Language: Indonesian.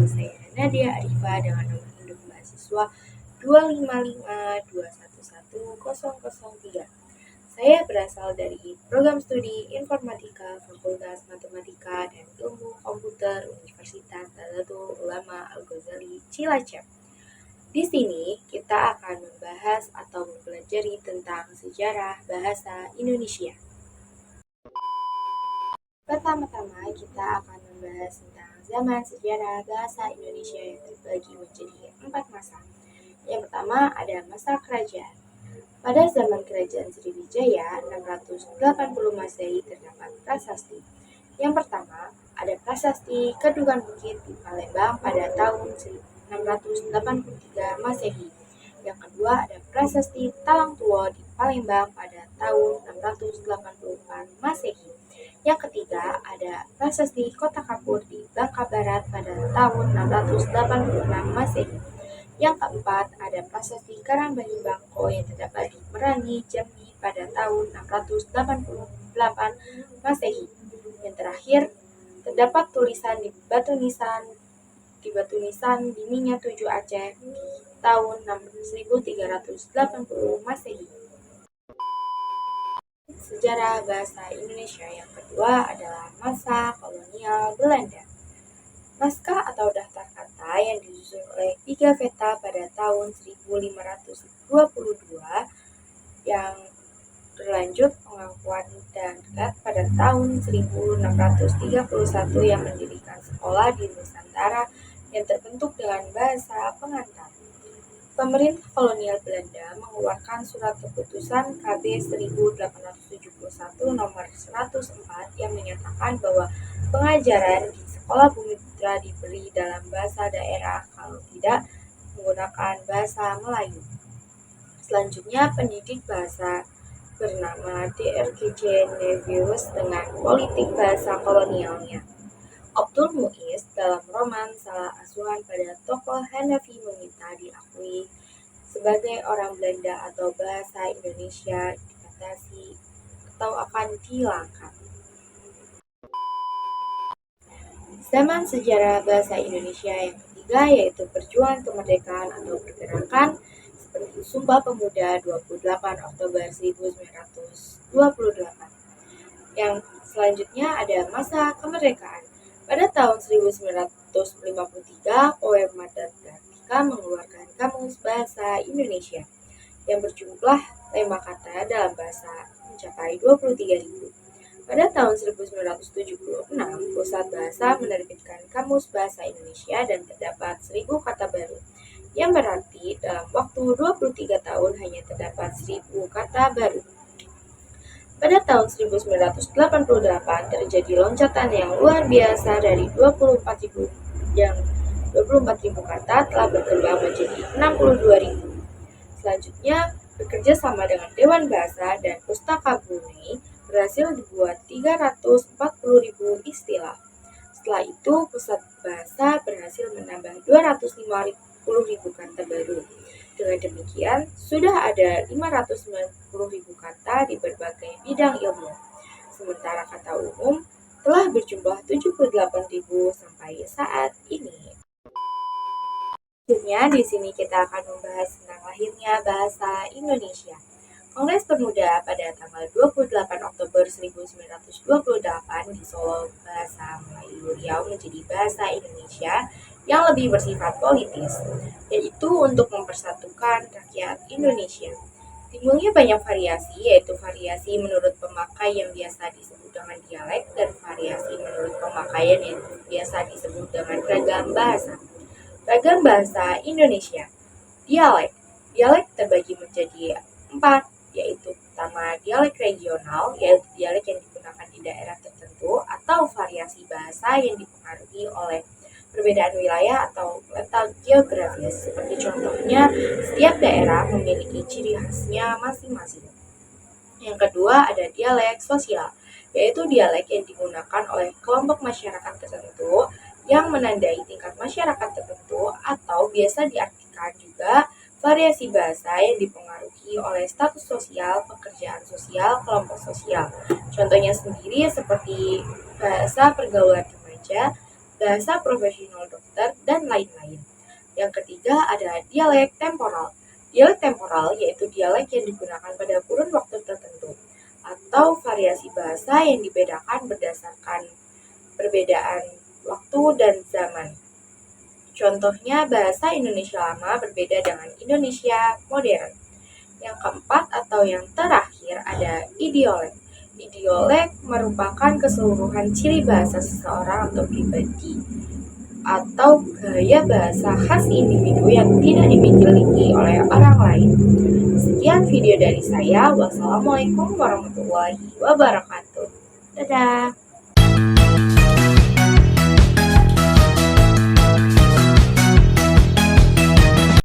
bersama saya Nadia Arifa dengan nomor induk mahasiswa 25521111003. Saya berasal dari Program Studi Informatika Fakultas Matematika dan Ilmu Komputer Universitas Nahdlatul Ulama Al-Ghazali Cilacap. Di sini kita akan membahas atau mempelajari tentang sejarah bahasa Indonesia. Pertama-tama kita akan membahas tentang zaman sejarah bahasa Indonesia yang terbagi menjadi 4 masa. Yang pertama ada masa kerajaan. Pada zaman kerajaan Sriwijaya 680 Masehi terdapat prasasti. Yang pertama ada prasasti Kedukan Bukit di Palembang pada tahun 683 Masehi. Yang kedua ada prasasti Talang Tuo di Palembang pada tahun 684 Masehi. Yang ketiga ada prasasti Kota Kapur di Bangka Barat pada tahun 686 Masehi. Yang keempat ada prasasti Karangbahi Bangko yang terdapat di Merangi, Jambi pada tahun 688 Masehi. Yang terakhir terdapat tulisan di batu nisan di Minyak 7 Aceh di tahun 1380 Masehi. Sejarah bahasa Indonesia yang kedua adalah masa kolonial Belanda. Naskah atau daftar kata yang disusun oleh Pigafetta pada tahun 1522 yang berlanjut pengakuan dan pada tahun 1631 yang mendirikan sekolah di Nusantara yang terbentuk dengan bahasa pengantar. Pemerintah kolonial Belanda mengeluarkan surat keputusan KB 1871 nomor 104 yang menyatakan bahwa pengajaran di sekolah Bumi Putra diberi dalam bahasa daerah kalau tidak menggunakan bahasa Melayu. Selanjutnya pendidik bahasa bernama Dr.J. Nevius dengan politik bahasa kolonialnya. Abdul Muiz dalam roman Salah Asuhan pada tokoh Hanafi meminta diakui sebagai orang Belanda atau bahasa Indonesia dibatasi atau akan dihilangkan. Zaman sejarah bahasa Indonesia yang ketiga yaitu perjuangan kemerdekaan atau pergerakan seperti Sumpah Pemuda 28 Oktober 1928. Yang selanjutnya ada masa kemerdekaan. Pada tahun 1953, Poem Madat Kartika mengeluarkan Kamus Bahasa Indonesia yang berjumlah 5 kata dalam bahasa mencapai 23.000. Pada tahun 1976, Pusat Bahasa menerbitkan Kamus Bahasa Indonesia dan terdapat 1.000 kata baru, yang berarti dalam waktu 23 tahun hanya terdapat 1.000 kata baru. Pada tahun 1988 terjadi loncatan yang luar biasa dari 24.000 kata telah berkembang menjadi 62.000. Selanjutnya, bekerja sama dengan Dewan Bahasa dan Pustaka Brunei berhasil dibuat 340.000 istilah. Setelah itu, Pusat Bahasa berhasil menambah 250.000 kata baru. Dengan demikian, sudah ada 590.000 kata di berbagai bidang ilmu. Sementara kata umum telah berjumlah 78.000 sampai saat ini. Selanjutnya, di sini kita akan membahas tentang lahirnya bahasa Indonesia. Kongres Pemuda pada tanggal 28 Oktober 1928 di Solo, bahasa Melayu Riau menjadi bahasa Indonesia yang lebih bersifat politis, yaitu untuk mempersatukan rakyat Indonesia. Timbulnya banyak variasi, yaitu variasi menurut pemakai yang biasa disebut dengan dialek dan variasi menurut pemakaian yang biasa disebut dengan ragam bahasa. Ragam bahasa Indonesia. Dialek. Dialek terbagi menjadi 4, yaitu pertama dialek regional, yaitu dialek yang digunakan di daerah tertentu atau variasi bahasa yang dipengaruhi oleh perbedaan wilayah atau letak geografis. Seperti contohnya, setiap daerah memiliki ciri khasnya masing-masing. Yang kedua ada dialek sosial, yaitu dialek yang digunakan oleh kelompok masyarakat tertentu yang menandai tingkat masyarakat tertentu atau biasa diartikan juga variasi bahasa yang dipengaruhi oleh status sosial, pekerjaan sosial, kelompok sosial. Contohnya sendiri seperti bahasa pergaulan remaja, bahasa profesional dokter, dan lain-lain. Yang ketiga ada dialek temporal. Dialek temporal yaitu dialek yang digunakan pada kurun waktu tertentu atau variasi bahasa yang dibedakan berdasarkan perbedaan waktu dan zaman. Contohnya bahasa Indonesia lama berbeda dengan Indonesia modern. Yang keempat atau yang terakhir ada idiolek. Idiolek merupakan keseluruhan ciri bahasa seseorang atau pribadi atau gaya bahasa khas individu yang tidak dimiliki oleh orang lain. Sekian video dari saya. Wassalamualaikum warahmatullahi wabarakatuh. Dadah.